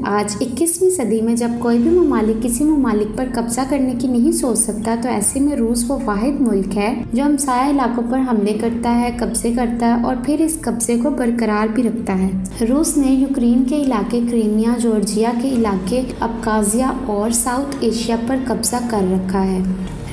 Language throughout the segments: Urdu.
آج 21ویں صدی میں جب کوئی بھی ممالک کسی ممالک پر قبضہ کرنے کی نہیں سوچ سکتا تو ایسے میں روس وہ واحد ملک ہے جو ہمسایہ علاقوں پر حملے کرتا ہے، قبضے کرتا ہے اور پھر اس قبضے کو برقرار بھی رکھتا ہے۔ روس نے یوکرین کے علاقے کرائمیا، جارجیا کے علاقے ابخازیا اور ساؤتھ ایشیا پر قبضہ کر رکھا ہے۔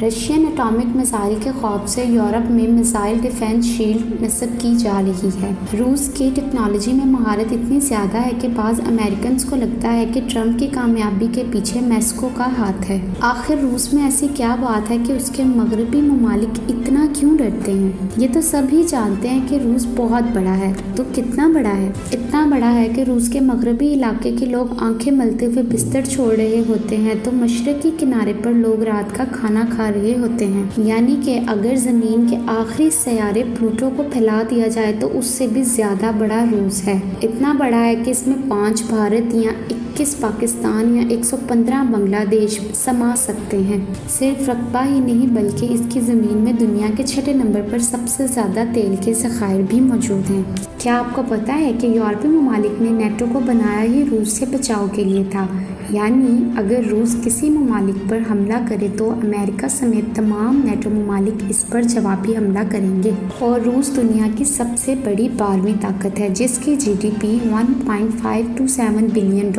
رشین ایٹامک میزائل کے خوف سے یورپ میں میزائل ڈیفنس شیلڈ نصب کی جا رہی ہے۔ روس کی ٹیکنالوجی میں مہارت اتنی زیادہ ہے کہ بعض امریکنز کو لگتا ہے کہ ٹرمپ کی کامیابی کے پیچھے میکسیکو کا ہاتھ ہے۔ آخر روس میں ایسی کیا بات ہے کہ اس کے مغربی ممالک اتنا کیوں ڈرتے ہیں؟ یہ تو سب ہی جانتے ہیں کہ روس بہت بڑا ہے، تو کتنا بڑا ہے؟ اتنا بڑا ہے کہ روس کے مغربی علاقے کے لوگ آنکھیں ملتے ہوئے بستر چھوڑ رہے ہوتے ہیں تو مشرقی کنارے پر لوگ رات کا کھانا کھا رہے ہوتے ہیں۔ یعنی کہ اگر زمین کے آخری سیارے پلوٹو کو پھیلا دیا جائے تو اس سے بھی زیادہ بڑا روس ہے۔ اتنا بڑا ہے کہ اس میں 5 بھارت یا 21 پاکستان یا 115 بنگلہ دیش سما سکتے ہیں۔ صرف رقبہ ہی نہیں بلکہ اس کی زمین میں دنیا کے 6 نمبر پر سب سے زیادہ تیل کے ذخائر بھی موجود ہیں۔ کیا آپ کو پتا ہے کہ یورپی ممالک نے نیٹو کو بنایا ہی روس سے بچاؤ کے لیے تھا؟ یعنی اگر روس کسی ممالک پر حملہ کرے تو امریکہ سمیت تمام نیٹو ممالک اس پر جوابی حملہ کریں گے۔ اور روس دنیا کی سب سے بڑی 12ویں طاقت ہے جس کی جی ڈی پی $1.527 بلین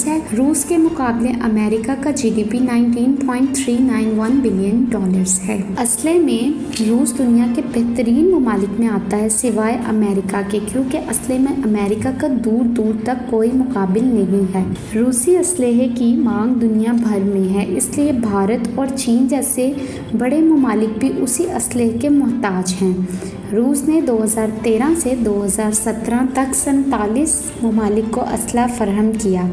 ہے۔ روس کے مقابلے امریکہ کا جی ڈی پی $19.391 بلین ہے۔ اصل میں روس دنیا کے بہترین ممالک میں آتا ہے سوائے امریکہ کے، کیونکہ اصل میں امریکہ کا دور دور تک کوئی مقابل نہیں ہے۔ روسی اسلحے کی مانگ دنیا بھر میں ہے، اس لیے بھارت اور چین جیسے بڑے ممالک بھی اسی اسلحے کے محتاج ہیں۔ روس نے 2013 سے 2017 تک 47 ممالک کو اسلحہ فراہم کیا۔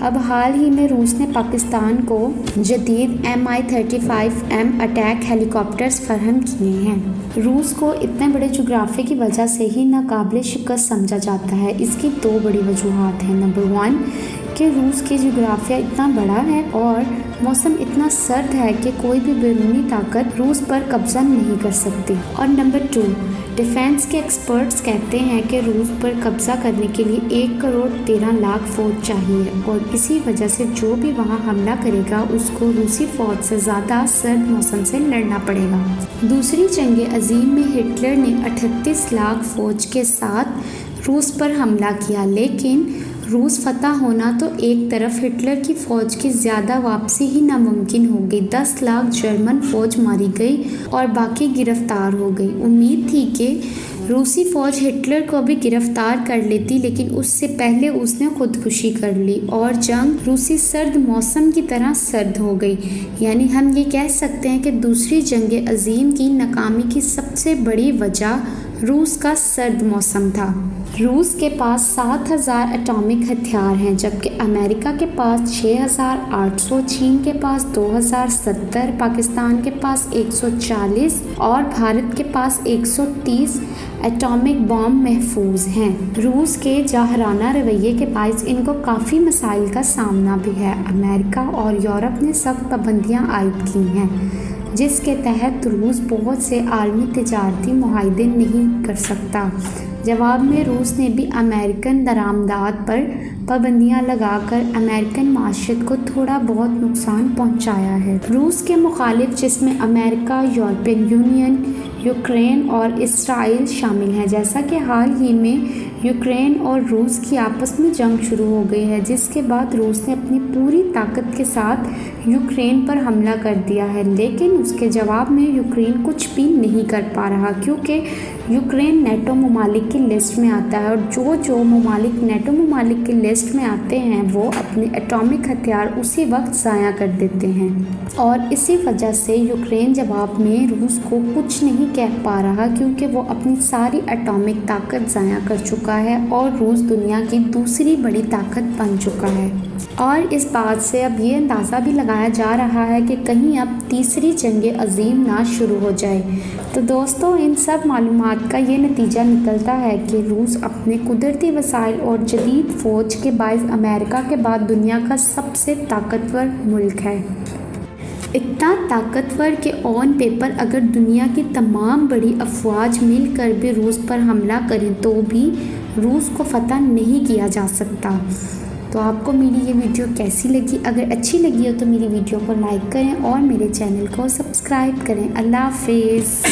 اب حال ہی میں روس نے پاکستان کو جدید Mi-35M اٹیک ہیلی کاپٹرز فراہم کیے ہیں۔ روس کو اتنے بڑے جغرافیے کی وجہ سے ہی ناقابل شکست سمجھا جاتا ہے۔ اس کی 2 بڑی وجوہات ہیں۔ نمبر 1 کہ روس کی جغرافیہ اتنا بڑا ہے اور موسم اتنا سرد ہے کہ کوئی بھی بیرونی طاقت روس پر قبضہ نہیں کر سکتی۔ اور نمبر 2 ڈیفنس کے ایکسپرٹس کہتے ہیں کہ روس پر قبضہ کرنے کے لیے 1,13,00,000 فوج چاہیے اور اسی وجہ سے جو بھی وہاں حملہ کرے گا اس کو روسی فوج سے زیادہ سرد موسم سے لڑنا پڑے گا۔ دوسری جنگ عظیم میں ہٹلر نے 38 لاکھ فوج کے ساتھ روس پر حملہ کیا، لیکن روس فتح ہونا تو ایک طرف، ہٹلر کی فوج کی زیادہ واپسی ہی ناممکن ہو گئی۔ 10 لاکھ جرمن فوج ماری گئی اور باقی گرفتار ہو گئی۔ امید تھی کہ روسی فوج ہٹلر کو بھی گرفتار کر لیتی، لیکن اس سے پہلے اس نے خودکشی کر لی اور جنگ روسی سرد موسم کی طرح سرد ہو گئی۔ یعنی ہم یہ کہہ سکتے ہیں کہ دوسری جنگ عظیم کی ناکامی کی سب سے بڑی وجہ روس کا سرد موسم تھا۔ روس کے پاس 7,000 ایٹامک ہتھیار ہیں جبکہ امریکہ کے پاس 6,800، چین کے پاس 2,070، پاکستان کے پاس 140 اور بھارت کے پاس 130 ایٹامک بم محفوظ ہیں۔ روس کے جاہرانہ رویے کے باعث ان کو کافی مسائل کا سامنا بھی ہے۔ امریکہ اور یورپ نے سخت پابندیاں عائد کی ہیں جس کے تحت روس بہت سے عالمی تجارتی معاہدے نہیں کر سکتا۔ جواب میں روس نے بھی امریکن درآمدات پر پابندیاں لگا کر امریکن معیشت کو تھوڑا بہت نقصان پہنچایا ہے۔ روس کے مخالف جس میں امریکہ، یورپین یونین، یوکرین اور اسرائیل شامل ہیں، جیسا کہ حال ہی میں یوکرین اور روس کی آپس میں جنگ شروع ہو گئی ہے جس کے بعد روس نے اپنی پوری طاقت کے ساتھ یوکرین پر حملہ کر دیا ہے، لیکن اس کے جواب میں یوکرین کچھ بھی نہیں کر پا رہا کیونکہ یوکرین نیٹو ممالک کی لسٹ میں آتا ہے اور جو ممالک نیٹو ممالک کی لسٹ میں آتے ہیں وہ اپنے ایٹامک ہتھیار اسی وقت ضائع کر دیتے ہیں، اور اسی وجہ سے یوکرین جواب میں روس کو کچھ نہیں کہہ پا رہا کیونکہ وہ اپنی ساری ایٹامک طاقت ضائع کر چکا ہے اور روس دنیا کی دوسری بڑی طاقت بن چکا ہے۔ اور اس بات سے اب یہ اندازہ بھی لگایا جا رہا ہے کہ کہیں اب تیسری جنگ عظیم نہ شروع ہو جائے۔ تو دوستو، ان سب معلومات کا یہ نتیجہ نکلتا ہے کہ روس اپنے قدرتی وسائل اور جدید فوج کے باعث امریکہ کے بعد دنیا کا سب سے طاقتور ملک ہے۔ اتنا طاقتور کہ آن پیپر اگر دنیا کی تمام بڑی افواج مل کر بھی روس پر حملہ کریں تو بھی روس کو فتح نہیں کیا جا سکتا۔ تو آپ کو میری یہ ویڈیو کیسی لگی؟ اگر اچھی لگی ہو تو میری ویڈیو کو لائک کریں اور میرے چینل کو سبسکرائب کریں۔ اللہ حافظ۔